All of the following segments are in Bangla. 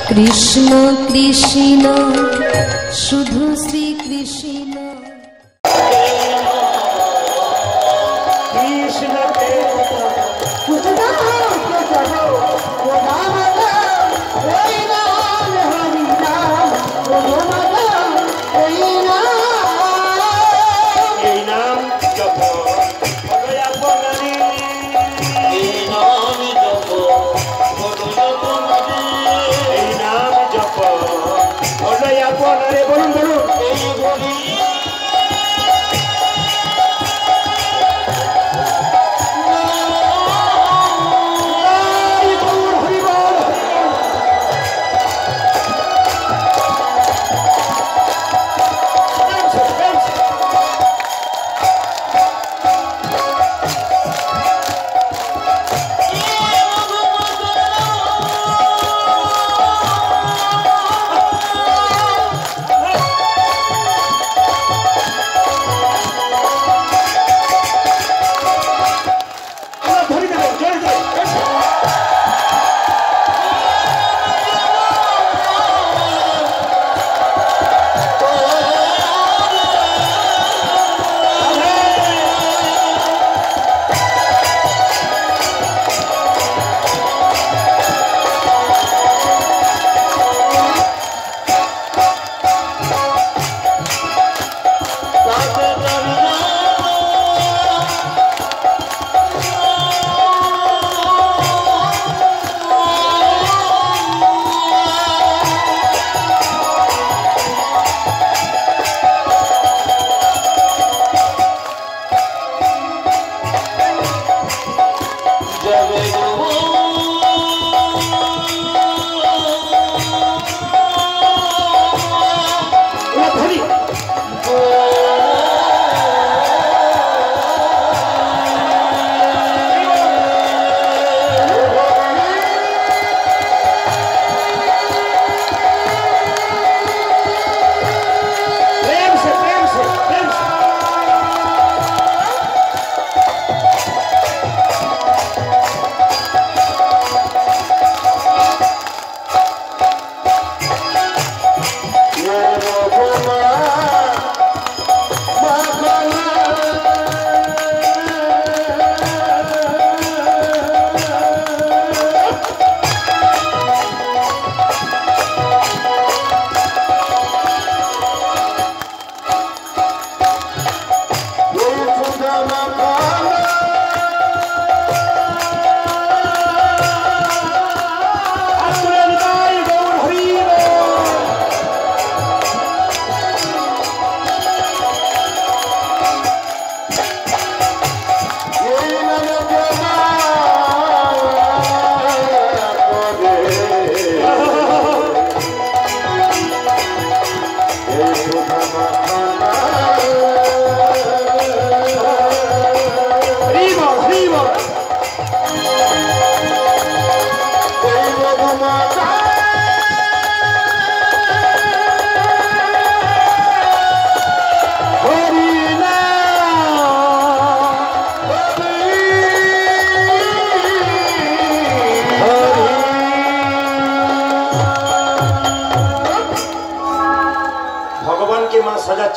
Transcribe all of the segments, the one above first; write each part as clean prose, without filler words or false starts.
কৃষ্ণ কৃষ্ণ শুধু শ্রী কৃষ্ণ।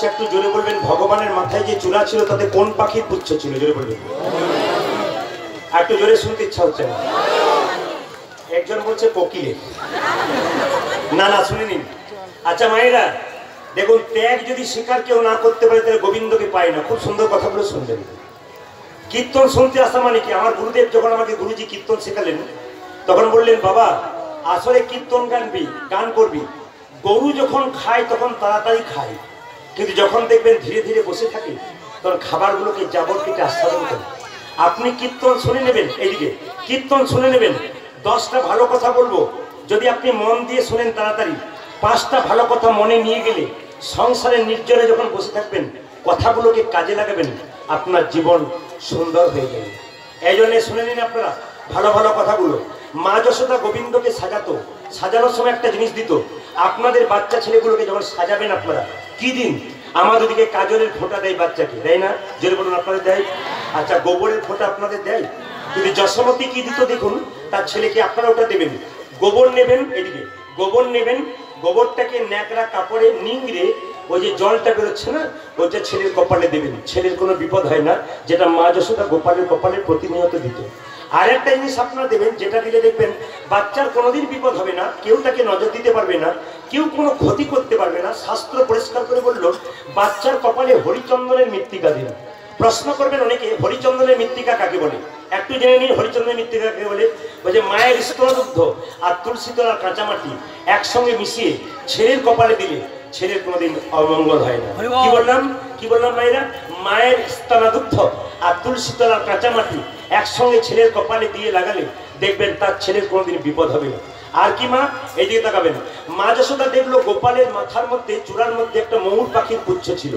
একটু জোরে বলবেন, ভগবানের মাথায় যে চুলা ছিল তাতে কোন পাখির পুচ্ছ ছিল? জোরে বলবেন, একটু জোরে শুনতে ইচ্ছা হচ্ছে না। একজন বলছে কোকিলের। না না, শুনে নিন। আচ্ছা মায়েরা দেখুন, ত্যাগ যদি স্বীকার কেউ না করতে পারে তাহলে গোবিন্দকে পায় না। খুব সুন্দর কথাগুলো শুনবেন। কীর্তন শুনতে আসা মানে কি? আমার গুরুদেব যখন আমাকে গুরুজি কীর্তন শেখালেন তখন বললেন, বাবা আসলে কীর্তন গান করবি, গরু যখন খায় তখন তাড়াতাড়ি খায়, কিন্তু যখন দেখবেন ধীরে ধীরে বসে থাকে তখন খাবারগুলোকে জাবর কেটে আস্বাদন করে। আপনি কীর্তন শুনে নেবেন, এইদিকে কীর্তন শুনে নেবেন, 10টা ভালো কথা বলবো, যদি আপনি মন দিয়ে শুনেন তাড়াতাড়ি, 5টা ভালো কথা মনে নিয়ে গেলে সংসারের নির্জনে যখন বসে থাকবেন কথাগুলোকে কাজে লাগাবেন, আপনার জীবন সুন্দর হয়ে যাবে। এই জন্য শুনে নিন আপনারা ভালো ভালো কথাগুলো। মা যশোদা গোবিন্দকে সাজাতো, সাজানোর সময় একটা জিনিস দিত। আপনাদের বাচ্চা ছেলেগুলোকে যখন সাজাবেন আপনারা, কি দিন? আমাদের দিকে কাজলের ফোঁটা দেয় বাচ্চাকে, দেয় না? জোরে বলুন, আপনাদের দেয়? আচ্ছা, গোবরের ফোঁটা আপনাদের দেয়? কিন্তু যশোমতী কি দিত দেখুন, তার ছেলেকে আপনারা ওটা দেবেন। গোবর নেবেন, এদিকে গোবর নেবেন, গোবরটাকে ন্যাকড়া কাপড়ে নিংড়ে ওই যে জলটা বেরোচ্ছে না, ওইটা ছেলের কপালে দেবেন, ছেলের কোনো বিপদ হয় না, যেটা মা যশোদা গোপালের কপালে প্রতিনিয়ত দিত। আর একটা জিনিস আপনারা দেবেন, যেটা দিলে দেখবেন বাচ্চার কোনোদিন বিপদ হবে না, কেউ তাকে নজর দিতে পারবে না, কেউ কোনো ক্ষতি করতে পারবে না। শাস্ত্র পরিষ্কার করে বললো বাচ্চার কপালে হরিচন্দনের মৃত্তিকা দিন। প্রশ্ন করবেন অনেকে, হরিচন্দনের মৃত্তিকা কাকে বলে? একটু জেনে নিন হরিচন্দনের মৃত্তিকা কাকে বলে। ওই যে মায়ের স্তনদুগ্ধ আর তুলসী তলার কাঁচামাটি একসঙ্গে মিশিয়ে ছেলের কপালে দিলে ছেলের কোনোদিন অমঙ্গল হয় না। কি বললাম মায়েরা? মায়ের স্তনদুগ্ধ আর তুলসী তলার কাঁচামাটি একসঙ্গে ছেলের কপালে দিয়ে লাগালে দেখবেন তার ছেলের কোনোদিন বিপদ হবে না। আর কি মা, এইদিকে তাকাবেন, মা যশোদা দেখলো গোপালের মাথার মধ্যে চূড়ার মধ্যে একটা ময়ূর পাখির পুচ্ছ ছিল।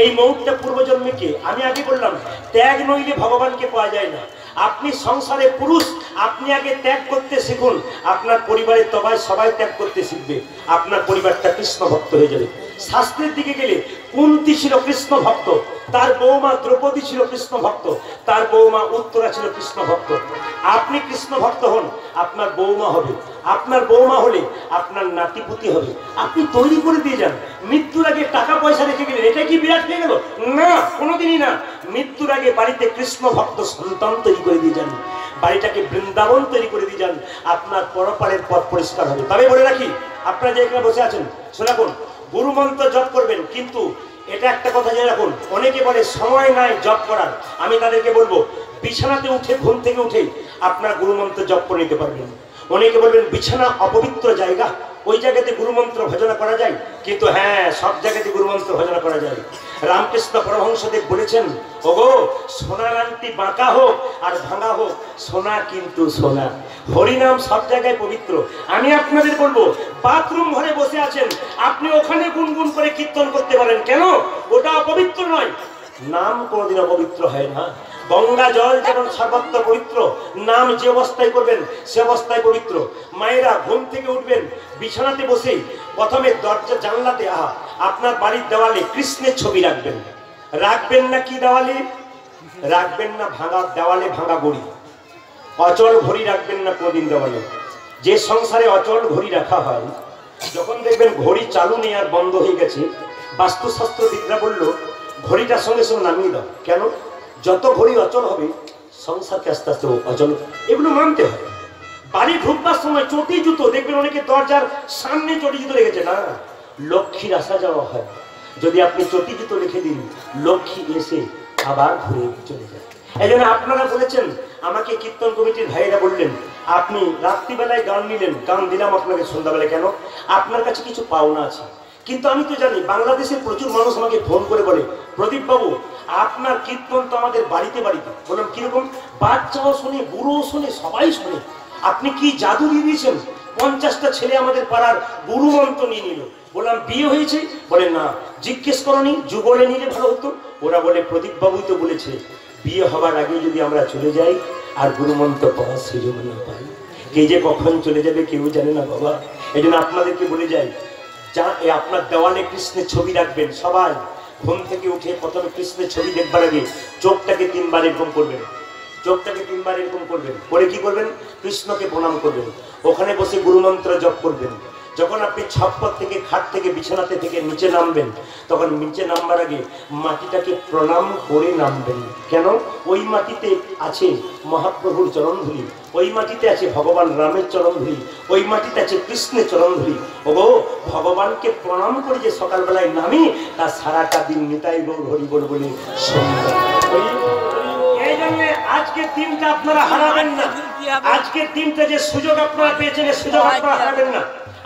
এই ময়ূরটা পূর্বজন্মে কে? আমি আগে বললাম ত্যাগ নইলে ভগবানকে পাওয়া যায় না। আপনি সংসারে পুরুষ, আপনি আগে ত্যাগ করতে শিখুন, আপনার পরিবারের সবাই ত্যাগ করতে শিখবে, আপনার পরিবারটা কৃষ্ণ ভক্ত হয়ে যাবে। শাস্ত্রের দিকে গেলে কুন্তী ছিল কৃষ্ণ ভক্ত, তার বৌমা দ্রৌপদী ছিল কৃষ্ণ ভক্ত, তার বৌমা উত্তরা ছিল কৃষ্ণ ভক্ত। আপনি কৃষ্ণ ভক্ত হন, আপনার বৌমা হবে, আপনার বৌমা হলে আপনার নাতিপুতি হবে। আপনি তৈরি করে দিয়ে যান। মৃত্যুর আগে টাকা পয়সা রেখে গেলেন, এটা কি বিরাট হয়ে গেল? না, কোনোদিনই না। মৃত্যুর আগে বাড়িতে কৃষ্ণ ভক্ত সন্তান তৈরি করে দিয়ে যান, বাড়িটাকে বৃন্দাবন তৈরি করে দিয়ে যান, আপনার পরপারের পথ পরিষ্কার হবে। তবে বলে রাখি, আপনারা যে এখানে বসে আছেন শুনে রাখুন, গুরু মন্ত্র জপ করবেন, কিন্তু এটা একটা কথা জেনে রাখুন, অনেকে বলে সময় নাই জপ করার। আমি তাদেরকে বলবো বিছানাতে উঠে, ঘুম থেকে উঠে আপনার গুরু মন্ত্র জপ করে নিতে পারবেন। অনেকে বলবেন বিছানা অপবিত্র জায়গা, ওই জায়গাতে গুরুমন্ত্র ভজনা করা যায়, কিন্তু হ্যাঁ, সব জায়গাতে গুরুমন্ত্র ভজনা করা যায়। রামকৃষ্ণ পরমহংসদেব বলেছেন, ওগো সোনার আংটি বাঁকা হোক আর ভাঙা হোক, সোনা কিন্তু সোনা। হরিনাম সব জায়গায় পবিত্র। আমি আপনাদের বলবো, বাথরুম ঘরে বসে আছেন, আপনি ওখানে গুনগুন করে কীর্তন করতে পারেন, কেন? ওটা অপবিত্র নয়। নাম কোনোদিন অপবিত্র হয় না। গঙ্গা জল যেমন সর্বত্র পবিত্র, নাম যে অবস্থায় করবেন সে অবস্থায় পবিত্র। মায়েরা ঘুম থেকে উঠবেন, বিছানাতে বসে প্রথমে দরজা জানলাতে আপনার বাড়ির দেওয়ালে কৃষ্ণের ছবি রাখবেন। রাখবেন না কি দেওয়ালে? রাখবেন না ভাঙা দেওয়ালে ভাঙা ঘড়ি, অচল ঘড়ি রাখবেন না কোনদিন দেওয়ালে। যে সংসারে অচল ঘড়ি রাখা হয়, যখন দেখবেন ঘড়ি চালু নেই আর বন্ধ হয়ে গেছে, বাস্তুশাস্ত্রবিদরা বলল ঘড়িটার সঙ্গে সঙ্গে নামিয়ে দাও। কেন? যত ঘড়ি অচল হবে সংসারকে আস্তে আস্তে অচল, এগুলো মানতে হয়। বাড়ি ঢুকবার সময় চটি জুতো দেখবেন অনেকে দরজার সামনে চটি জুতো রেখেছে, না, লক্ষ্মীর আসা যাওয়া হয়। যদি আপনি চটি জুতো রেখে দিন, লক্ষ্মী এসে আবার ঘুরে চলে যায়। এই জন্য আপনারা বলেছেন, আমাকে কীর্তন কমিটির ভাইয়েরা বললেন, আপনি রাত্রিবেলায় গান নিলেন, গান দিলাম আপনাকে সন্ধ্যাবেলায়, কেন? আপনার কাছে কিছু পাওনা আছে। কিন্তু আমি তো জানি বাংলাদেশের প্রচুর মানুষ আমাকে ফোন করে বলে, প্রদীপ বাবু আপনার কীর্তন তো আমাদের বাড়িতে বাড়িতে। বললাম কিরকম? বাচ্চাও শোনে, বুড়োও শোনে, সবাই শোনে। আপনি কি জাদু দিয়ে দিয়েছেন? 50টা ছেলে আমাদের পাড়ার গুরু মন্ত্র নিয়ে নিল। বললাম বিয়ে হয়েছে? বলে না। জিজ্ঞেস করনি যুগলে নিলে ভালো হতো? ওরা বলে প্রদীপ বাবুই তো বলেছে বিয়ে হবার আগে যদি আমরা চলে যাই আর গুরু মন্ত্র পাওয়ার সুযোগ না পাই, কে যে কখন চলে যাবে কেউ জানে না বাবা। এই জন্য আপনাদেরকে বলে যাই, যা আপনার দেওয়ালে কৃষ্ণের ছবি রাখবেন। সবাই ঘুম থেকে উঠে প্রথমে কৃষ্ণের ছবি দেখবার আগে চোখটাকে 3 বার এরকম করবেন, চোখটাকে 3 বার এরকম করবেন, করে কি করবেন? কৃষ্ণকে প্রণাম করবেন। ওখানে বসে গুরুমন্ত্র জপ করবেন। যখন আপনি ছাপ্পর থেকে, খাট থেকে, বিছানাতে থেকে নিচে নামবেন, তখন নিচে নামবার আগে মাটিটাকে প্রণাম করে নামবেন। কেন? ওই মাটিতে আছে মহাপ্রভুর চরণধুলি, ওই মাটিতে আছে ভগবান রামের চরণধুলি, ওই মাটিতে আছে কৃষ্ণের চরণধুলি। ওগো ভগবানকে প্রণাম করে যে সকালবেলায় নামি, তার সারাটা দিন নিতাই গৌর হরি বল বলে সুন্দর। এই জন্য আজকের দিনটা আপনারা হারাবেন না। আজকের দিনটা যে সুযোগ আপনারা পেয়েছেন, এই সুযোগ আপনারা হারাবেন না।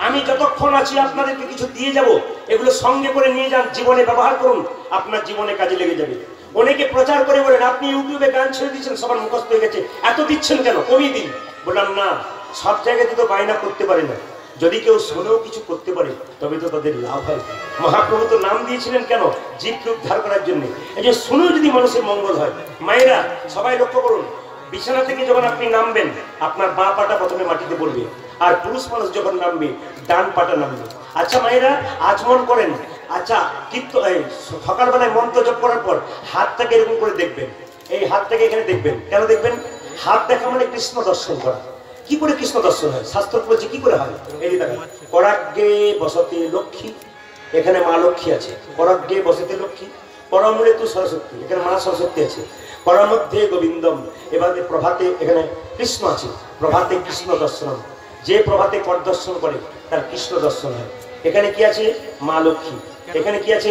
আমি যতক্ষণ আছি আপনাদেরকে কিছু দিয়ে যাব, এগুলো সঙ্গে করে নিয়ে যান, জীবনে ব্যবহার করুন, আপনার জীবনে কাজে লেগে যাবে। অনেকে প্রচার করে বলেন আপনি ইউটিউবে গান ছেড়ে দিচ্ছেন, সবার মুখস্থ হয়ে গেছে, এত দিচ্ছেন কেন, কমিয়ে দিন। বললাম না, সব জায়গাতে তো বায়না করতে পারে না। যদি কেউ শুনেও কিছু করতে পারে তবে তো তাদের লাভ হয়। মহাপ্রভু তো নাম দিয়েছিলেন কেন? জীব উদ্ধার করার জন্য। এই যে শুনেও যদি মানুষের মঙ্গল হয়। মায়েরা সবাই লক্ষ্য করুন, বিছানা থেকে যখন আপনি নামবেন, আপনার বাঁ পাটা প্রথমে মাটিতে পড়বে, আর পুরুষ মানুষ যখন নামবে ডান পাটা নামবে। আচ্ছা মায়েরা আচমন করেন, আচ্ছা কিন্তু সকালবেলায় মন্ত্র জপ করার পর হাতটাকে এরকম করে দেখবেন, এই হাতটাকে এখানে দেখবেন। কেন দেখবেন? হাত দেখা মানে কৃষ্ণ দর্শন করা। কি করে কৃষ্ণ দর্শন হয়? শাস্ত্র বলছে কি করে হয়। এই দেখেন, করাগ্গে বসতে লক্ষ্মী, এখানে মা লক্ষ্মী আছে। করাগ্গে বসতে লক্ষ্মী, করমূলে তু সরস্বতী, এখানে মা সরস্বতী আছে। করার মধ্যে গোবিন্দম, এবারে প্রভাতে এখানে কৃষ্ণ আছে। প্রভাতে কৃষ্ণ দর্শনম, যে প্রভাতে কর দর্শন করে তার কৃষ্ণ দর্শন হয়। এখানে কি আছে? মা লক্ষ্মী। এখানে কি আছে?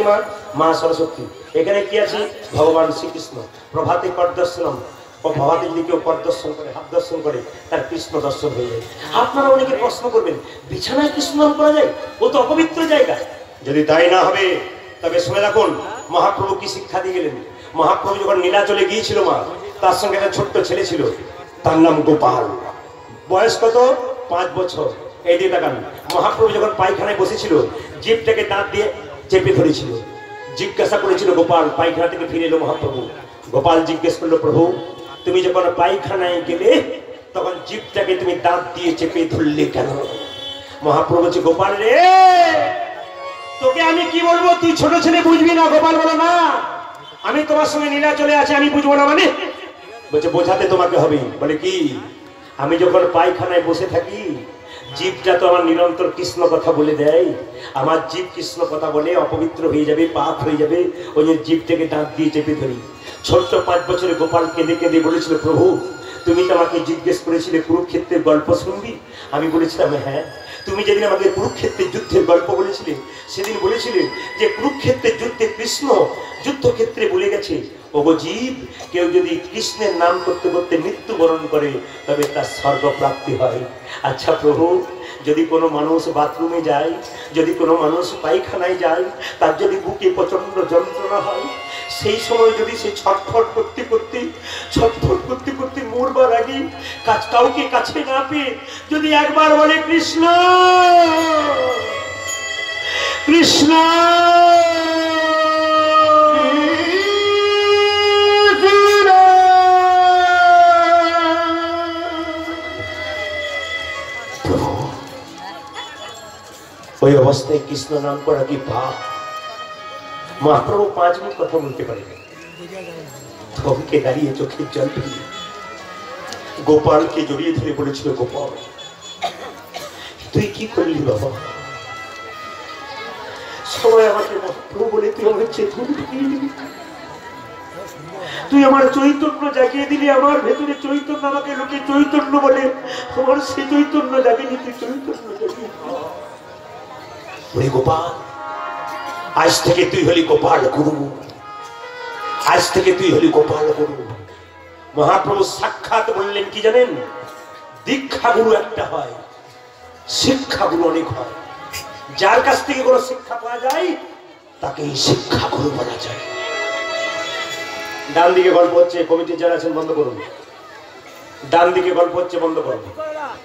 মা সরস্বতী। এখানে কি আছে? ভগবান শ্রীকৃষ্ণ। প্রভাতে কর দর্শনম, প্রভাতে যদি কেউ কর দর্শন করে, হাত দর্শন করে, তার কৃষ্ণ দর্শন হয়ে যায়। আপনারা অনেকে প্রশ্ন করবেন, বিছানায় কৃষ্ণ নাম করা যায়? ও তো অপবিত্র জায়গা। যদি তাই না হবে তবে শুনে রাখুন, মহাপ্রভু কি শিক্ষা দিয়ে গেলেন। মহাপ্রভু যখন নীলাচলে গিয়েছিল মা, তার সঙ্গে একটা ছোট্ট ছেলে ছিল, তার নাম গোপাল। বয়স কত? 5 বছর। এই দিয়ে তাকান, মহাপ্রভু যখন পায়খানায় বসেছিল, জিভটাকে দাঁত দিয়ে চেপে ধরেছিল। জিজ্ঞাসা করেছিল গোপাল, পায়খানা থেকে ফিরে এলো মহাপ্রভু। গোপাল জিজ্ঞেস করলো, প্রভু তুমি যখন পায়খানায় গেলে তখন জিভটাকে তুমি দাঁত দিয়ে চেপে ধরলে কেন? মহাপ্রভু বলছে, গোপাল রে, তোকে আমি কি বলবো, তুই ছোট ছেলে বুঝবি না। গোপাল বলো, না আমি তোমার সঙ্গে নীলা চলে আসে, আমি বুঝবো না মানে? বলছে, বোঝাতে তোমাকে হবে। বলে কি? আমি যখন পায়খানায় বসে থাকি, জীবটা তো আমার নিরন্তর কৃষ্ণ কথা বলে দেয়। আমার জীব কৃষ্ণ কথা বলে অপবিত্র হয়ে যাবে, পাপ হয়ে যাবে, ওই যে জীবটাকে দাঁত দিয়ে চেপে ধরি। ছোট্ট 5 বছরের গোপাল কেঁদে কেঁদে বলেছিল, প্রভু তুমি তো আমাকে জিজ্ঞেস করেছিলে কুরুক্ষেত্রের গল্প শুনবি। আমি বলেছিলাম হ্যাঁ। তুমি যেদিন আমাকে কুরুক্ষেত্রের যুদ্ধের গল্প বলেছিলে, সেদিন বলেছিলে যে কুরুক্ষেত্রের যুদ্ধে কৃষ্ণ যুদ্ধক্ষেত্রে বলে গেছে, ওগো জীব, কেউ যদি কৃষ্ণের নাম করতে করতে মৃত্যুবরণ করে তবে তার স্বর্গপ্রাপ্তি হয়। আচ্ছা প্রভু, যদি কোনো মানুষ বাথরুমে যায়, যদি কোনো মানুষ পায়খানায় যায়, তার যদি বুকে প্রচন্ড যন্ত্রণা হয়, সেই সময় যদি সে ছটফট করতে করতে মরবার আগে কাউকে কাছে না পেয়ে যদি একবার বলে কৃষ্ণ কৃষ্ণ, ওই অবস্থায় কৃষ্ণ নাম করা কি পাপ? মহাপ্রভু 5 মিনিট কথা বলতে পারেন, থমকে দাঁড়িয়ে চোখের জল ফেলে গোপালকে জড়িয়ে ধরে বলেছিল, গোপাল তুই কি করলি বাবা? সবাই আমাকে মহাপ্রভু বলে তুই আমার চেতন ঢুকিয়ে দিলি, তুই আমার চৈতন্য জাগিয়ে দিলি। আমার ভেতরে চৈতন্য, আমাকে লোকে চৈতন্য বলে, আমার সে চৈতন্য জাগিয়ে তুই চৈতন্য জাগিয়ে। গোপাল, আজ থেকে তুই হলি গোপাল গুরু, আজ থেকে তুই হলি গোপাল গুরু। মহাপ্রভু সাক্ষাৎ বললেন কি জানেন? দীক্ষা গুরু একটা হয়, শিক্ষা গুরু অনেক হয়। যার কাছ থেকে কোনো শিক্ষা পাওয়া যায় তাকে শিক্ষা গুরু বলা যায়। ডান দিকে গল্প হচ্ছে, কমিটি যারা আছেন বন্ধ করুন। ডান দিকে গল্প হচ্ছে, বন্ধ করুন।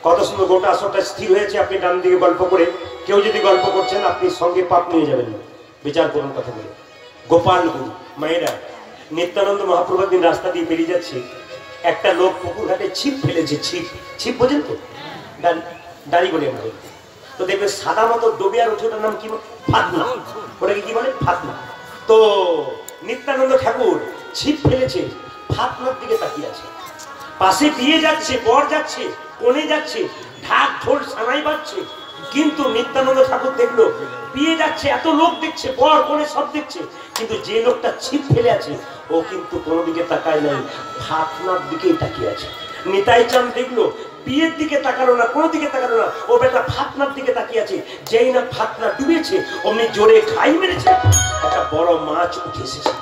কত সুন্দর গোটা আসরটা স্থির হয়েছে। আপনি ডান দিকে গল্প করে, কেউ যদি গল্প করছেন আপনি সঙ্গে পাপ নিয়ে যাবেন, বিচার করুন কথা বলে। গোপাল গুরু মায়েরা, নিত্যানন্দ মহাপ্রভু একদিন রাস্তা দিয়ে বেরিয়ে যাচ্ছে, একটা লোক পুকুর ঘাটে ছিপ ফেলেছে। ছিপ বোঝেন তো? দাড়ি বলে আমরা তো দেখবেন সাদা মতো ডোবে আর ওঠে, ওটার নাম কি? ফাতনা। ওটাকে কি বলে? ফাতনা। তো নিত্যানন্দ ঠাকুর ছিপ ফেলেছে, ফাতনার দিকে তাকিয়ে আছে। পাশে বিয়ে যাচ্ছে, বর যাচ্ছে, কোণে যাচ্ছে, ঢাক ঢোল সানাই বাজছে, কিন্তু নিত্যানন্দ ঠাকুর দেখলো বিয়ে যাচ্ছে, এত লোক দেখছে, বর কোণে সব দেখছে, কিন্তু যে লোকটা ছিপ ফেলে আছে ও কিন্তু কোনো দিকে তাকায় নাই, ফাতনার দিকেই তাকিয়ে আছে। নিতাই চাঁদ দেখলো বিয়ের দিকে তাকালো না, কোনো দিকে তাকালো না, ও বেটা ফাতনার দিকে তাকিয়ে আছে। যেই না ফাতনা ডুবেছে অমনি জোরে খাই মেরেছে, একটা বড় মাছ উঠে এসেছে।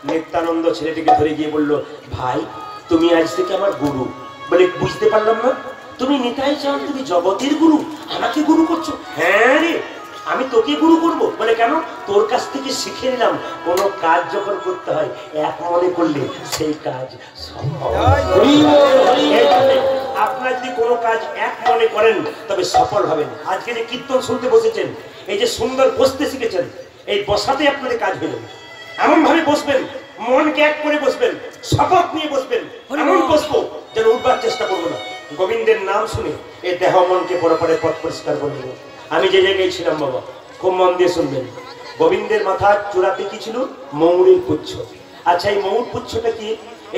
নিত্যানন্দ ছেলেটিকে ধরে গিয়ে বলল, ভাই তুমি আজ থেকে আমার গুরু। বলে বুঝতে পারলাম না, তুমি নিতাই চাঁদ, তুমি জগতের গুরু, আমাকে গুরু করছো? হ্যাঁ রে, আমি তোকে গুরু করবো। বলে কেন? তোর কাছ থেকে শিখে নিলাম কোনো কাজ যখন করতে হয় এক মনে করলে সেই কাজ সম্ভব। আপনার যদি কোনো কাজ এক মনে করেন তবে সফল হবেন। আজকে যে কীর্তন শুনতে বসেছেন, এই যে সুন্দর বসতে শিখেছেন, এই বসাতে আপনাদের কাজ হয়ে যাবে। এমন ভাবে বসবেন, মনকে এক করে বসবেন, শপথ নিয়ে বসবেন, এমন বসবো যেন উঠবার চেষ্টা করবো না। গোবিন্দের নাম শুনে এই দেহ মনকে পরপরে পথ পরিষ্কার করে দেবো। আমি যে জায়গায় ছিলাম বাবা, খুব মন দিয়ে শুনবেন। গোবিন্দের মাথার চূড়াতে কি ছিল? ময়ূরের পুচ্ছ। আচ্ছা, এই ময়ূর পুচ্ছটা কি?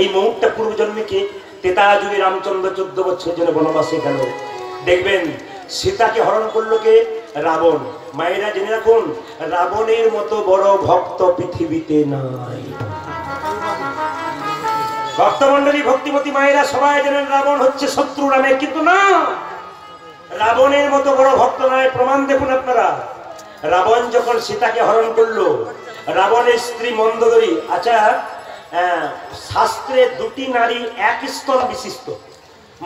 এই ময়ূরটা পূর্বজন্মে কে তেতা যুগে রামচন্দ্র 14 বছর জন্য বনবাসে গেল। দেখবেন সীতাকে হরণ করলো কে? রাবণ। মায়েরা জেনে রাখুন, রাবণের মতো বড় ভক্ত পৃথিবীতে নাই। ভক্তমন্ডলী, ভক্তিমতী মায়েরা সবাই জানেন রাবণ হচ্ছে শত্রু রামের, কিন্তু না, রাবণের মতো বড় ভক্ত নয়। প্রমাণ দেখুন আপনারা। রাবণ যখন সীতাকে হরণ করলো, রাবণের স্ত্রী মন্দোদরী, আচ্ছা শাস্ত্রে দুটি নারী এক স্তন বিশিষ্ট,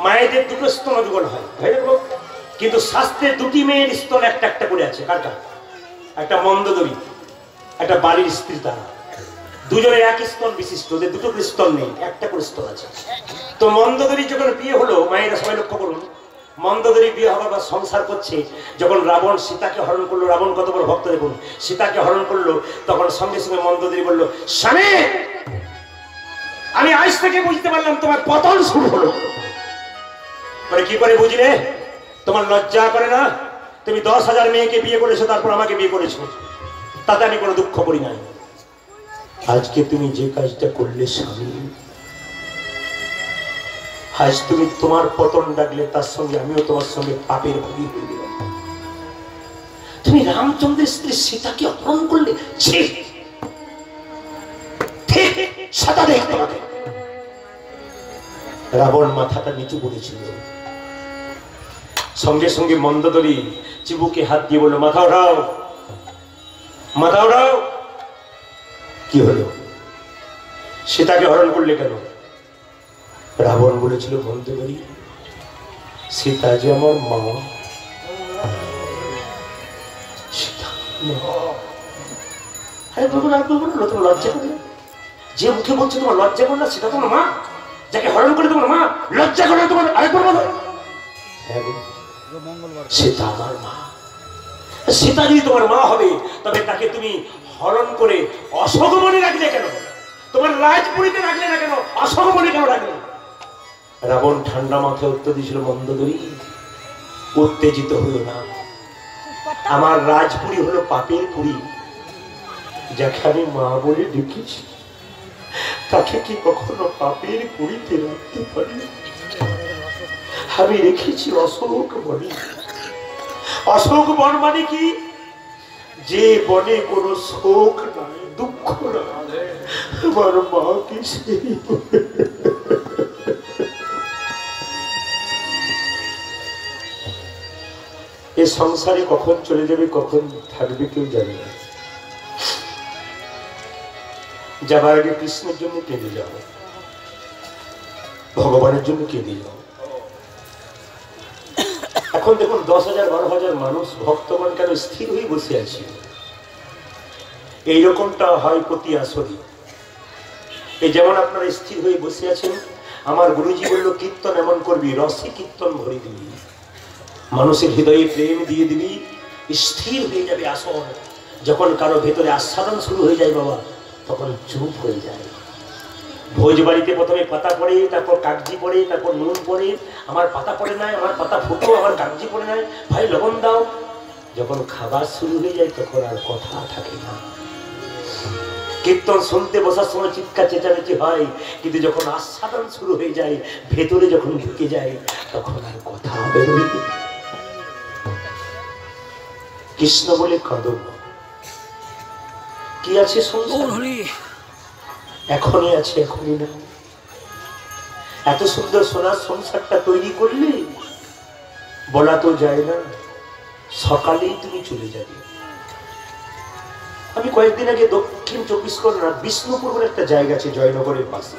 মায়েদের দুটো স্তন যুগল হয়, কিন্তু শাস্ত্রে দুটি মেয়ের স্তন একটা একটা করে আছে। কারটা? একটা মন্দোদরী, একটা বাড়ির স্ত্রী, তারা দুজনের এক স্তন বিশিষ্ট, ওদের দুটো স্তন নেই, একটা করে স্তন আছে। তো মন্দোদরী যখন বিয়ে হলো, মায়েরা সবাই লক্ষ্য করুন, মন্দোদরী বিয়ে হওয়ার বা সংসার করছে, যখন রাবণ সীতাকে হরণ করলো, রাবণ কত বড় ভক্ত দেখুন, সীতাকে হরণ করলো, তখন সঙ্গে সঙ্গে মন্দোদরী বলল, স্বামী আমি আজ থেকে বুঝতে পারলাম তোমার পতন শুরু হলো। মানে কি করে বুঝলে? তোমার লজ্জা করে না? তুমি 10,000 মেয়েকে বিয়ে করেছো, তারপর আমাকে বিয়ে করেছো, তাতে আমি কোনো দুঃখ করি নাই। আজকে তুমি যে কাজটা করলে স্বামী, আজ তুমি তোমার পতন ডাকলে, তার সঙ্গে আমিও তোমার সঙ্গে পাপের ভাগী হয়ে গেলাম। তুমি রামচন্দ্রের স্ত্রী সীতাকে অপহরণ করলে, সাদা দেখ তোমাকে। রাবণ মাথাটা নিচু করেছিল। সঙ্গে সঙ্গে মন্দোদরী চিবুকে হাত দিয়ে বলল, মাথা ওঠাও, মাথা ওঠাও। কি হলো? সীতাকে হরণ করলে কেন? রাবণ বলেছিল, মন্দোদরী সীতা যে আমার মা। সীতা তোমার লজ্জা করে? যে মুখে বলছে তোমার লজ্জা করে না, সেটা তোমার মা? যাকে হরণ করে তোমার মা, লজ্জা করে তোমার? আরেকবার বলো। সীতা আমার মা। সীতা যদি তোমার মা হবে, তবে তাকে তুমি হরণ করে অশোকবনে রাখলে কেন? তোমার রাজপুরীতে রাখলে না কেন? অশোকবনে কেন রাখলে? রাবণ ঠান্ডা মাথায় উত্তর দিয়েছিল, মন্দোদরী উত্তেজিত হইও না, আমার রাজপুরী হলো পাপের পুরী, যাকে আমি মা বলে ডেকেছি, তাকে কি কখনো পাপের পুরীতে রাখতে পারি? আমি রেখেছি অশোক বনে। অশোক বন মানে কি? যে বনে কোনো শোক নাই, দুঃখ নাই। আমার মা কি সেই এ সংসারে কখন চলে যাবে, কখন থাকবে কেউ জানে না। যাবার আগে কৃষ্ণের জন্য কেঁদে যাও, ভগবানের জন্য কেঁদে যাও। এখন দেখুন 10,000 12,000 মানুষ ভক্তগণ কেন স্থির হয়ে বসে আছে? এইরকমটা হয় প্রতি আসরে। এই যেমন আপনারা স্থির হয়ে বসে আছেন, আমার গুরুজি বলল, কীর্তন এমন করবি, রসে কীর্তন ভরে দিবি, মানুষের হৃদয়ে প্রেম দিয়ে দিবি, স্থির হয়ে যাবে আসন। যখন কারো ভেতরে আস্বাদন শুরু হয়ে যায় বাবা, তখন চুপ হয়ে যায়। ভোজ বাড়িতে প্রথমে পাতা পড়ে, তারপর কাগজি পড়ে, তারপর নুন পড়ে। আমার পাতা পড়ে নাই, আমার পাতা ফুটো, আমার কাগজি পড়ে নাই, ভাই লবণ দাও। যখন খাবার শুরু হয়ে যায়, তখন আর কথা থাকে না। কীর্তন শুনতে বসার সময় চিৎকার চেঁচামেচি হয়, কিন্তু যখন আস্বাদন শুরু হয়ে যায়, ভেতরে যখন ঢুকে যায়, তখন আর কথা বেরোয়। কৃষ্ণ বলে কাঁদো, কি আছে সংসারে? এখনই আছে, এখনই না। এত সুন্দর সোনার সংসারটা তৈরি করলে বলা তো যায় না, সকালেই তুমি চলে যাবে। আমি কয়েকদিন আগে দক্ষিণ 24 পরগনা বিষ্ণুপুর বলে একটা জায়গা আছে জয়নগরের পাশে,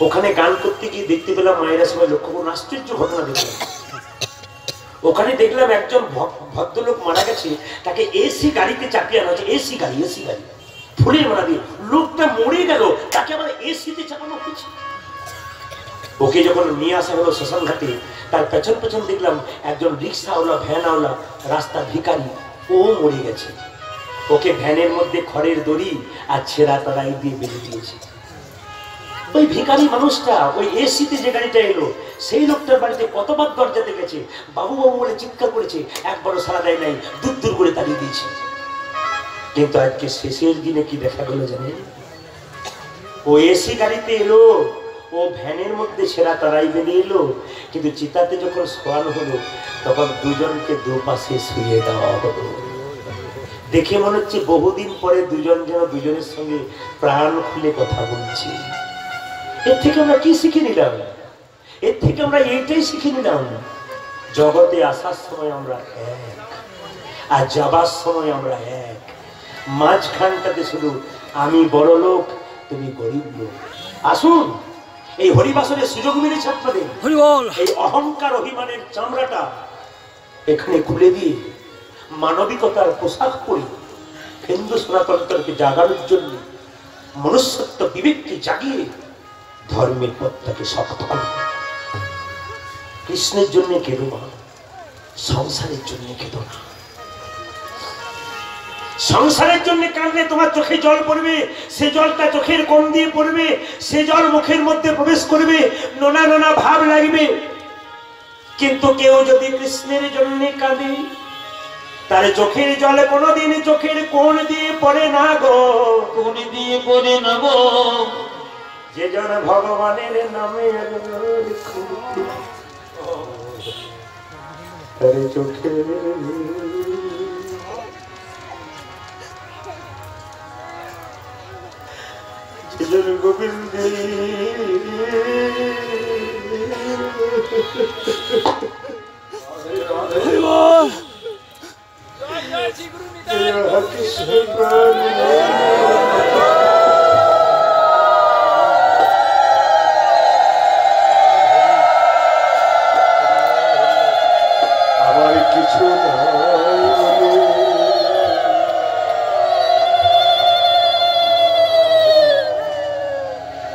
ওখানে গান করতে গিয়ে দেখতে পেলাম, মায়েরা সবাই লক্ষ্য করুন, আশ্চর্য ঘটনা দেখলাম। ওখানে দেখলাম একজন ভদ্রলোক মারা গেছে, তাকে এসি গাড়িতে চাপিয়ে আনা হচ্ছে। এসি গাড়ি ফুলের মালা দিয়ে। লোকটা মরে গেল, তাকে আবার এসিতে চাপানো হচ্ছে। ওকে যখন নিয়ে আসা হলো শ্মশান ঘাটে, তার পেছন পেছন দেখলাম একজন রিক্সাওয়ালা, ভ্যানওয়ালা, রাস্তার ভিখারি, ও মরে গেছে। ওকে ভ্যানের মধ্যে খড়ের দড়ি আর ছেঁড়া তারাই দিয়ে বেঁধে দিয়েছে। ওই ভিখারি মানুষটা ওই এসিতে যে গাড়িটা এলো, সেই লোকটার বাড়িতে কতবার দরজাতে গেছে, বাবু বাবু বলে চিৎকার করেছে, একবারও সাড়া দেয় নাই, দূর দূর করে তাড়িয়ে দিয়েছে। কিন্তু আজকে শেষের দিনে কি দেখা গেল জানেন? ও এসি গাড়িতে এলো, ও ভ্যানের মধ্যে সেরা তারাই বেরিয়ে এলো, কিন্তু চিতাতে যখন শোয়ানো হলো তখন দুজনকে দুপাশে শুয়ে দেওয়া হলো। দেখে মনে হচ্ছে বহুদিন পরে দুজন যেন দুজনের সঙ্গে প্রাণ খুলে কথা বলছি। এর থেকে আমরা কি শিখে নিলাম? এর থেকে আমরা এইটাই শিখে নিলাম, জগতে আসার সময় আমরা এক, আর যাবার সময় আমরা এক। মাঝখানটাতে শুধু আমি বড় লোক, তুমি গরিব লোক। আসুন, এই হরিবাসনের সুযোগ মিলেছে আপনাদের। এই অহংকার অভিমানের চামড়াটা এখানে খুলে দিয়ে মানবিকতার পোশাক পরে হিন্দু সনাতনকে জাগানোর জন্য, মনুষ্যত্ব বিবেককে জাগিয়ে ধর্মের পথটাকে শক্ত করো। কৃষ্ণের জন্য কেঁদো না, সংসারের জন্য কেঁদো না। সংসারের জন্য কাঁদলে তোমার চোখে জল পড়বে, সে জলটা চোখের কোণ দিয়ে পড়বে, সে জল মুখের মধ্যে প্রবেশ করবে, নোনা নোনা ভাব লাগবে। কিন্তু কেউ যদি কৃষ্ণের জন্য কাঁদে, তার চোখের জলে কোনোদিন চোখের কোণ দিয়ে পড়ে না গো, কোণ দিয়ে পড়ে না গো। যে জন ভগবানের নামে চোখে গোবিন্দ আমার কিছু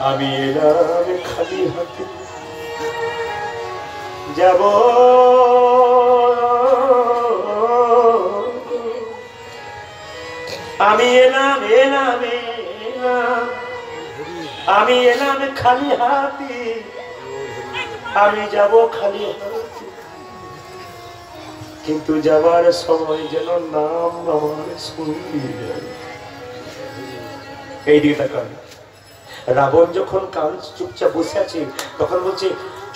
আমি এলাম খালি হাতে, যাব আমি এলাম আমি এলাম খালি হাতে, আমি যাব খালি হাতে, কিন্তু যাবার সময় যেন নাম আমার শুনবি। এই দিকে তাকান। রাবণ যখন কাল চুপচাপ বসে আছে তখন বলছে,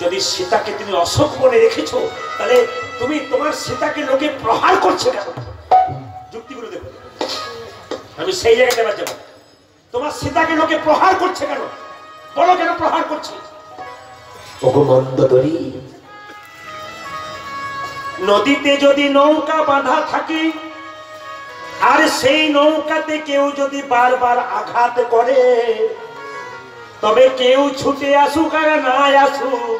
যদি সীতাকে তুমি অশোক বনে রেখেছো, তাহলে তুমি তোমার সীতাকে লোকে প্রহার করছে কেন? যুক্তিগুলো দেখো, আমি সেই জায়গায় এবার যাবো। তোমার সীতাকে লোকে প্রহার করছে কেন? বলো কেন প্রহার করছে? ওগো মন্দোদরী, নদীতে যদি নৌকা বাঁধা থাকে আর সেই নৌকাতে কেউ যদি বারবার আঘাত করে, তবে কেউ ছুটে আসুক আর না আসুক,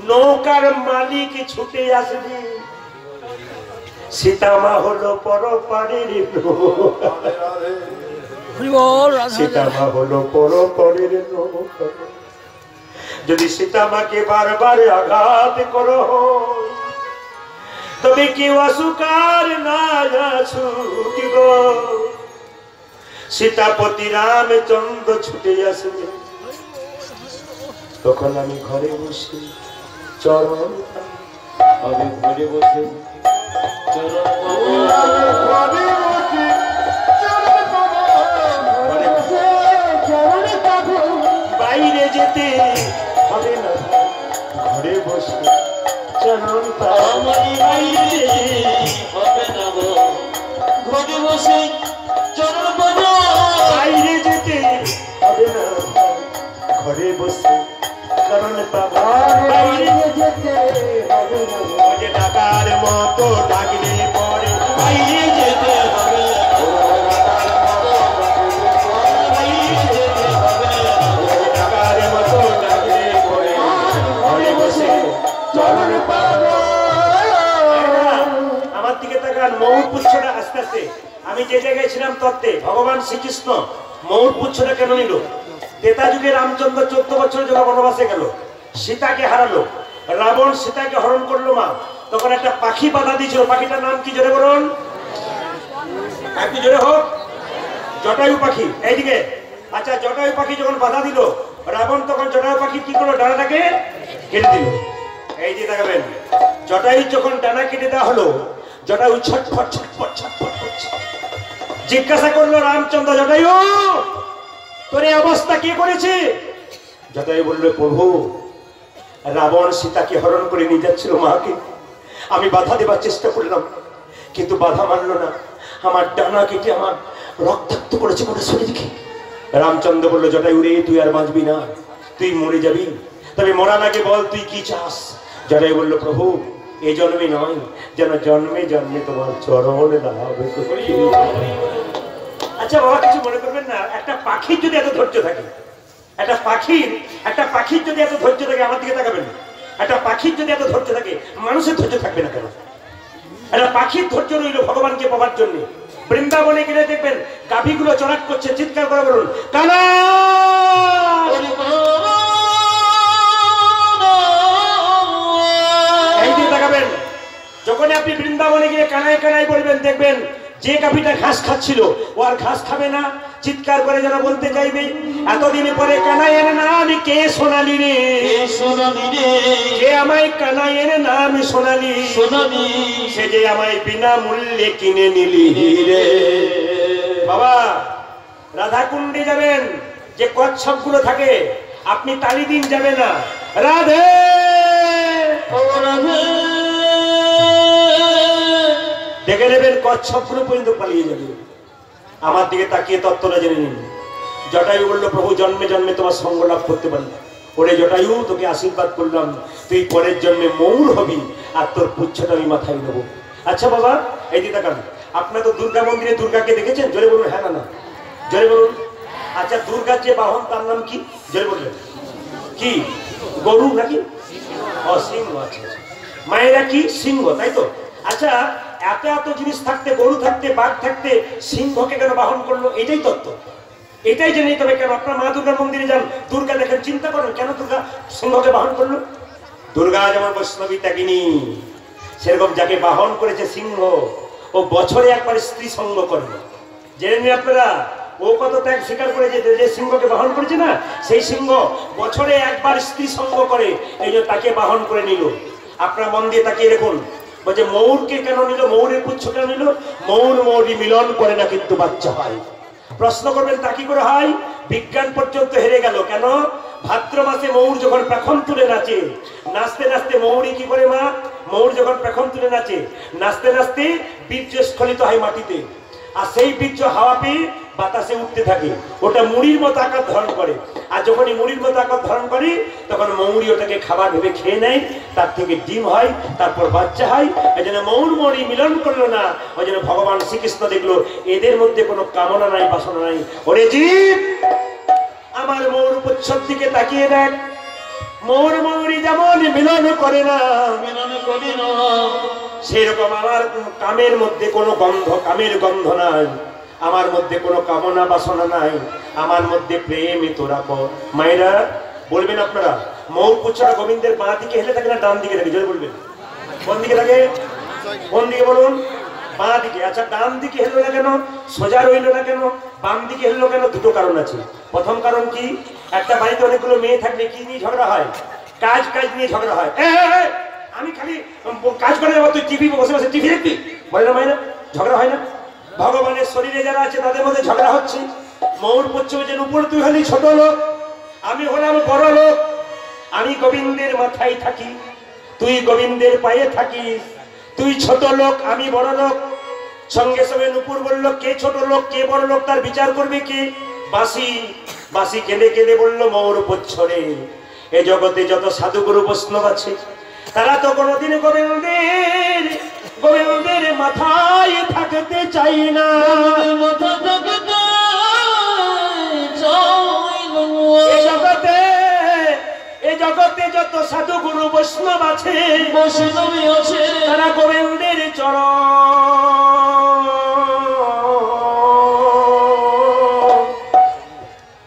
নৌকার মালিক ছুটে আসবে। সীতামা হলো পরপারের নৌকা, সীতামা হলো পরপারের নৌকা। যদি সীতামাকে বারবার আঘাত করো, তবে কেউ আসুক আর না আসুক গো, সীতাপতি রামচন্দ্র ছুটে আসবে। তখন আমি ঘরে বসে চরণ, আমি ঘরে বসে বাইরে যেতে হবে না, ঘরে বসে চরণ বাইরে হবে না গো, ঘরে বসে চরণ বাইরে যেতে হবে না, ঘরে বসে চরণ পাবো। বাইরে যেতে হবে না, ডাকার মতো ডাকলে পরে বাইরে যেতে হবে, ডাকার মতো ডাকলে পরে ঘরে বসে চরণ পাবো। আমার দিকে তাকান, মৌর পুচ্ছটা আস্তে আস্তে। আমি যে জায়গায় ছিলাম তত্ত্বে ভগবান শ্রীকৃষ্ণ মৌর পুচ্ছটা কেন নিল? ত্রেতা যুগে রামচন্দ্র 14 বছর যখন বনবাসে গেল, সীতাকে হারালো, রাবণ সীতাকে হরণ করলো মা, তখন একটা পাখি বাধা দিয়েছিল। পাখিটার নাম কি জোরে বলুন, একটু জোরে হোক। জটায়ু পাখি। এইদিকে আচ্ছা, জটায়ু পাখি যখন বাধা দিল রাবণ, তখন জটায়ু পাখি কি করলো? ডানাটাকে কেটে দিল। এই যে দেখাবেন, জটায়ু যখন ডানা কেটে দেওয়া হলো, জটায়ু ছটফট ছটফট ছটফট করছে। জিজ্ঞাসা করলো রামচন্দ্র, জটায়ু তোর এই অবস্থা কে করেছে? জটায়ু বলল, প্রভু রাবণ সীতাকে হরণ করে নিয়ে যাচ্ছিল মাকে, আমি বাধা দেবার চেষ্টা করলাম কিন্তু বাধা মানল না, আমার ডানা কেটে আমার রক্তাক্ত করেছে গোটা শরীরকে। রামচন্দ্র বলল, জটায়ু রে তুই আর বাঁচবি না, তুই মরে যাবি, তবে মরার আগে বল তুই কি চাস। জটায়ু বলল, প্রভু এই জন্মে নয়, যেন জন্মে জন্মে তোমার চরণ লাভ করি। আচ্ছা বাবা, কিছু মনে করবেন না, একটা পাখির যদি এত ধৈর্য থাকে, একটা পাখির যদি এত ধৈর্য থাকে, আমার দিকে তাকাবেন, একটা পাখির যদি এত ধৈর্য থাকে, মানুষের ধৈর্য থাকবে না কেন? একটা পাখির ধৈর্য রইল ভগবানকে পাওয়ার জন্য। বৃন্দাবনে গেলে দেখবেন গাভীগুলো চড়াট করছে, চিৎকার করে বলুন কানা। এই দিকে তাকাবেন, যখন আপনি বৃন্দাবনে গিয়ে কানায় কানায় বলবেন, দেখবেন যে গাভীটা ঘাস খাচ্ছিল ও আর ঘাস খাবে না, চিৎকার করে যেন বলতে চাইবে, এতদিন পরে কানাইয়ের নাম কে সোনালি রে, কে আমায় কানাইয়ের নাম সোনালি, সে যে আমায় বিনা মূল্যে কিনে নিলি রে। বাবা রাধাকুণ্ডে যাবেন, যে কচ্ছপ গুলো থাকে, আপনি তালি দিন যাবে না, রাধে দেখে নেবেন কচ্ছপ গুলো পর্যন্ত পালিয়ে যাবে। আমার দিকে তাকিয়ে তত্ত্বটা জেনে নিন। জটায়ু বলল, প্রভু জন্মে জন্মে তোমার সঙ্গ লাভ করতে পারি। ওরে জটায়ু, তোকে আশীর্বাদ করলাম, তুই পরের জন্মে মৌর হবি আর তোর পুচ্ছটা আমি মাথায় নেবো। আচ্ছা বাবা এই দিকে তাকান, আপনার তো দুর্গা মন্দিরে দুর্গাকে দেখেছেন? জোরে বলুন হ্যাঁ না, জোরে বলুন। আচ্ছা দুর্গার যে বাহন তার নাম কি? জোরে বললেন কি? গরু নাকি? ও সিংহ। আচ্ছা মায়েরা কি? সিংহ, তাই তো? আচ্ছা এত এত জিনিস থাকতে, গরু থাকতে, বাঘ থাকতে, সিংহকে কেন বাহন করলো? এটাই তত্ত্ব, এটাই জেনে নিতে হবে। কেন আপনার মা দুর্গার মন্দিরে যান, দুর্গা দেখেন, চিন্তা করেন কেন দুর্গা সিংহকে বাহন করলো? দুর্গা যেমন বৈষ্ণবী ত্যাগিনী, সেরকম যাকে বাহন করেছে সিংহ, ও বছরে একবার স্ত্রী সঙ্গ করে। জেনে নিন আপনারা, ও কত ত্যাগ স্বীকার করে, যে সিংহকে বাহন করেছে না, সেই সিংহ বছরে একবার স্ত্রী সঙ্গ করে, এই জন্য তাকে বাহন করে নিল। আপনার মন দিয়ে তাকিয়ে দেখুন, বলছে ময়ূরকে কেন নিল, ময়ূরের পুচ্ছ কেন নিল? ময়ূর ময়ূরী মিলন করে না কিন্তু বাচ্চা হয়। প্রশ্ন করবেন তা কি করে হয়? বিজ্ঞান পর্যন্ত হেরে গেল। কেন? ভাদ্র মাসে ময়ূর যখন পেখম তুলে নাচে, নাচতে নাচতে ময়ূরী কি করে মা? ময়ূর যখন পেখম তুলে নাচে, নাচতে নাচতে বীর্য স্খলিত হয় মাটিতে, আর সেই বীর্য হাওয়া পেয়ে বাতাসে উঠতে থাকে, ওটা মুড়ির মতো আকার ধারণ করে। আর যখনই মুড়ির মতো আকার ধারণ করে, তখন ময়ূরী ওটাকে খাবার ভেবে খেয়ে নেয়, তার থেকে ডিম হয়, তারপর বাচ্চা হয়। এই জন্য ময়ূর ময়ূরী মিলন করলো না, ওই জন্য ভগবান শ্রীকৃষ্ণ দেখলো এদের মধ্যে কোনো কামনা নাই, বাসনা নাই। ওরে জীব, আমার ময়ূর পুচ্ছর দিকে তাকিয়ে দেখ, ময়ূর ময়ূরী যেমন মিলন করে না, সেরকম আমার কামের মধ্যে কোনো গন্ধ, কামের গন্ধ নাই, আমার মধ্যে কোনো কামনা বাসনা নাই, আমার মধ্যে প্রেম তোরা কর। মায়েরা বলবেন আপনারা, ময়ূর পুচ্ছটা গোবিন্দের বাঁ দিকে হেলে থাকে না ডান দিকে থাকে? জোরে বলবেন। কোন দিকে থাকে? কোন দিকে বলুন? বাঁ দিকে। আচ্ছা ডান দিকে হেললো না কেন? সোজা রইল না কেন? বাম দিকে হেললো কেন? দুটো কারণ আছে। প্রথম কারণ কি? একটা বাড়িতে অনেকগুলো মেয়ে থাকলে কি নিয়ে ঝগড়া হয়? কাজ নিয়ে ঝগড়া হয়। আমি খালি কাজ করে যাবো, তুই টিভি বসে বসে টিভি দেখবি, বলে না মায়েরা? ঝগড়া হয় না? ভগবানের শরীরে যারা আছে তাদের মধ্যে ঝগড়া হচ্ছে। ময়ূর পুচ্ছ যে উপরে তুই হলি ছোট লোক, আমি হলাম বড় লোক, আমি গোবিন্দের মাথায় থাকি, তুই গোবিন্দের পায়ে থাকিস, তুই ছোট লোক, আমি বড় লোক। সঙ্গে সঙ্গে নুপুর বলল, কে ছোট লোক কে বড় লোক তার বিচার করবে কে? বাসি কেঁদে কেঁদে বলল, ময়ূর পুচ্ছ রে, এ জগতে যত সাধুগুরু বৈষ্ণব আছে, তারা তো কোনোদিন গোবিন্দের মাথায় থাকতে চাই না। এ জগতে যত সাধু গুরু বৈষ্ণব আছে, তারা গোবিন্দের চরণ,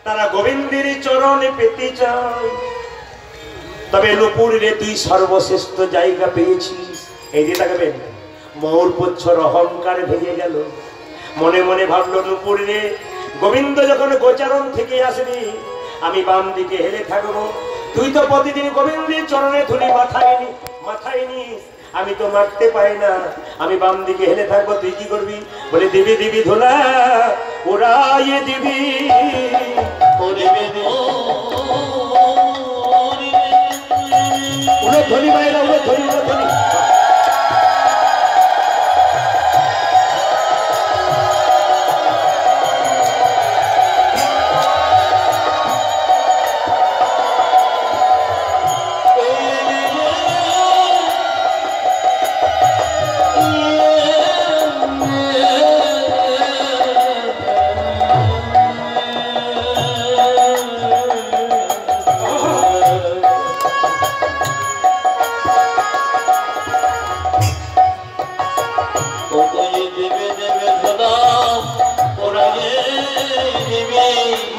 তারা গোবিন্দের চরণে পেতে চায়। তবে নুপুর রে, তুই সর্বশ্রেষ্ঠ জায়গা পেয়েছিস। এই দিয়ে তাকাবেন, ময়ূর পুচ্ছর অহংকার ভেঙে গেল। মনে মনে ভাবলো, নুপুর রে, গোবিন্দ যখন গোচারণ থেকে আসবি, আমি বাম দিকে হেলে থাকবো, তুই তো প্রতিদিন গোবিন্দের চরণে ধুলি মাথায় নিস, আমি তো মারতে পাই না, আমি বাম দিকে হেলে থাকবো, তুই কি করবি? বলে দিবি দিবি ধুলা ওরাইয়ে দিবি, উলধ্বনি বাইরা, উলধ্বনি, উলধ্বনি।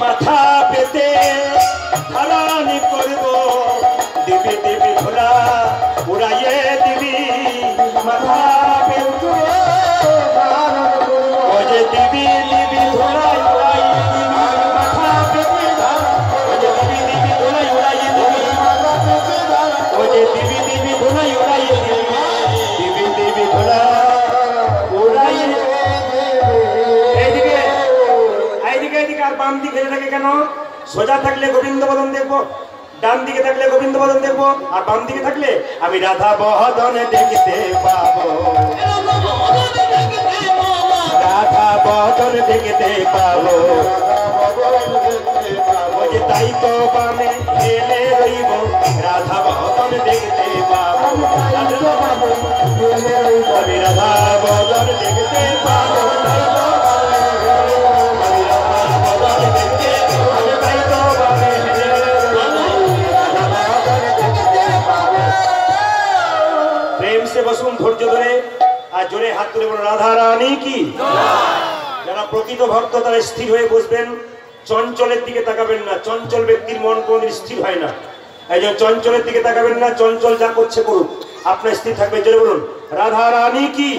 মাথা পেতে ধারানি করব, দিবি দিবি ধরা উড়াইয়ে দিবি। মাথা পেতে ও যে দিবি দিবি ধরা উড়াইয়ে দিবি। মাথা পেতে ও যে দিবি দিবি ধরা উড়াইয়ে দিবি। ও যে দিবি দিবি ধরা উড়াইয়ে দিবি। দিবি দিবি ধরা উড়াইয়ে দিবি। এইদিকে এইদিকে এইদিকে আর বাম দিকে থাকে কেন? সোজা থাকলে গোবিন্দ বদন দেখবো, ডান দিকে থাকলে গোবিন্দ বদন দেখবো, আর বাম দিকে থাকলে আমি রাধা বদন দেখতে পাবো। রাধা বদন দেখতে পাবো। ওই তাই তো বামে খেলে রইব, রাধা বদন দেখতে পাবো। আমি রাধা বদন দেখতে পাবো। প্রেম সে বসুন ধৈর্য ধরে, আর জোরে হাত তুলে বলুন রাধা রানী কি। যারা প্রকৃত ভক্ত তারা স্থির হয়ে বসবেন, চঞ্চলের দিকে তাকাবেন না। চঞ্চল ব্যক্তির মন কোনদিন স্থির হয় না। এই যে চঞ্চলের দিকে তাকাবেন না, চঞ্চল যা করছে করুক, আপনার স্থির থাকবে। জোরে বলুন রাধা রানী কি।